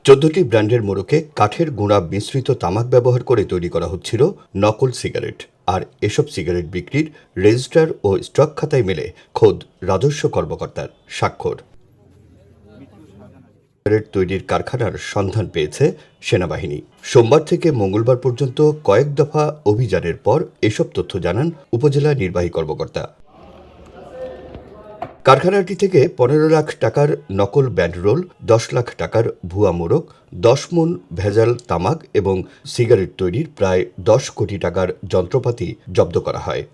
14টি ব্র্যান্ডের মোড়কে কাঠের গুঁড়া মিশ্রিত তামাক ব্যবহার করে তৈরি করা হচ্ছিল নকল সিগারেট। আর এসব সিগারেট বিক্রির রেজিস্ট্রার ও স্টক খাতায় মেলে খোদ রাজস্ব কর্মকর্তার স্বাক্ষর। সিগারেট তৈরির কারখানার সন্ধান পেয়েছে সেনাবাহিনী। সোমবার থেকে মঙ্গলবার পর্যন্ত কয়েক দফা অভিযানের পর এসব তথ্য জানান উপজেলা নির্বাহী কর্মকর্তা। কারখানাটি থেকে 15 লাখ টাকার নকল ব্যান্ডরোল, 10 লাখ টাকার ভুয়া মোড়ক, 10 মণ ভেজাল তামাক এবং সিগারেট তৈরির প্রায় 10 কোটি টাকার যন্ত্রপাতি জব্দ করা হয়।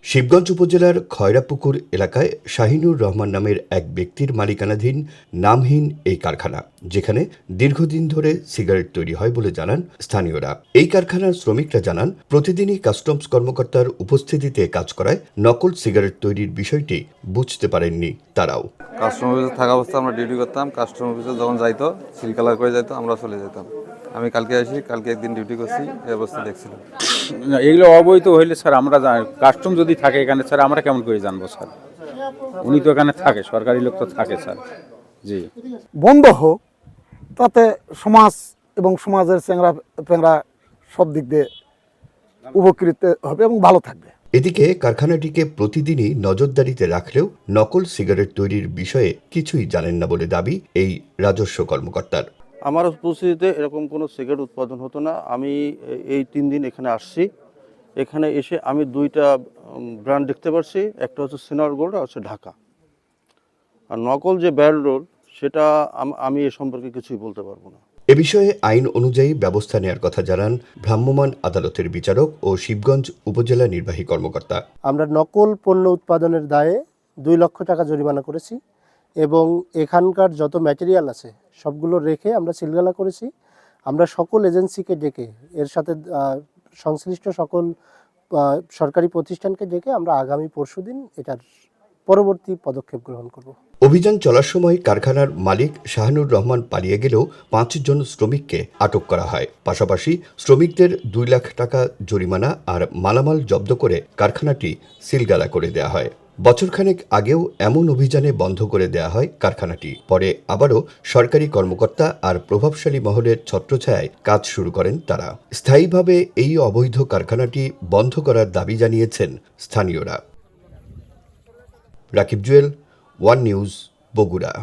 শিবগঞ্জ উপজেলার খয়রাপুকুর এলাকায় শাহিনুর রহমান নামের এক ব্যক্তির মালিকানাধীন নামহীন এই কারখানা, যেখানে দীর্ঘদিন ধরে সিগারেট তৈরি হয় বলে জানান স্থানীয়রা। এই কারখানার শ্রমিকরা জানান, প্রতিদিনই কাস্টমস কর্মকর্তার উপস্থিতিতে কাজ করায় নকল সিগারেট তৈরির বিষয়টি বুঝতে পারেননি তারাও। কাস্টম অফিসে থাকা অবস্থা আমরা ডিউটি করতাম। কাস্টম অফিসে যখন যাইতো, সিল কালার করে যাইতো, আমরা চলে যেতাম। আমি কালকে আসি, কালকে একদিন ডিউটি করছি, এই অবস্থা দেখছিলাম। এগুলো অবৈধ হইলে স্যার আমরা কাস্টম যদি থাকে এখানে স্যার আমরা কেমন করে জানবো স্যার? উনি তো এখানে থাকে, সরকারি লোক তো থাকে স্যার। জি, বন্ধ হোক, তাতে সমাজ এবং সমাজের চেংরা পেংরা সব দিক দিয়ে উপকৃত হবে এবং ভালো থাকবে। এদিকে কারখানাটিকে প্রতিদিনই নজরদারিতে রাখলেও নকল সিগারেট তৈরির বিষয়ে কিছুই জানেন না বলে দাবি এই রাজস্ব কর্মকর্তার। আমার উপস্থিতিতে এরকম কোনো সিগারেট উৎপাদন হতো না। আমি এই 3 দিন এখানে আসছি। এখানে এসে আমি 2টা ব্র্যান্ড দেখতে পারছি, একটা হচ্ছে সিনার গোল্ড আর হচ্ছে ঢাকা। আর নকল যে ব্যান্ডরোল, সেটা আমি এ সম্পর্কে কিছুই বলতে পারবো না। এ বিষয়ে আইন অনুযায়ী ব্যবস্থা নেওয়ার কথা জানান ভ্রাম্যমাণ আদালতের বিচারক ও শিবগঞ্জ উপজেলা নির্বাহী কর্মকর্তা। আমরা নকল পণ্য উৎপাদনের দায়ে 2 লক্ষ টাকা জরিমানা করেছি এবং এখানকার যত ম্যাটেরিয়াল আছে সবগুলো রেখে আমরা সিলগালা করেছি। আমরা সকল এজেন্সিকে ডেকে, এর সাথে সংশ্লিষ্ট সকল সরকারি প্রতিষ্ঠানকে ডেকে আমরা আগামী পরশুদিন এটার পরবর্তী পদক্ষেপ গ্রহণ করব। অভিযান চলার সময় কারখানার মালিক শাহানুর রহমান পালিয়ে গেলেও 5 জন শ্রমিককে আটক করা হয়। পাশাপাশি শ্রমিকদের 2 লাখ টাকা জরিমানা আর মালামাল জব্দ করে কারখানাটি সিলগালা করে দেয়া হয়। বছরখানেক আগেও এমন অভিযানে বন্ধ করে দেয়া হয় কারখানাটি। পরে আবারও সরকারি কর্মকর্তা আর প্রভাবশালী মহলের ছত্রছায়ায় কাজ শুরু করেন তারা। স্থায়ীভাবে এই অবৈধ কারখানাটি বন্ধ করার দাবি জানিয়েছেন স্থানীয়রা। Rakib Jewel, one news, Bogura.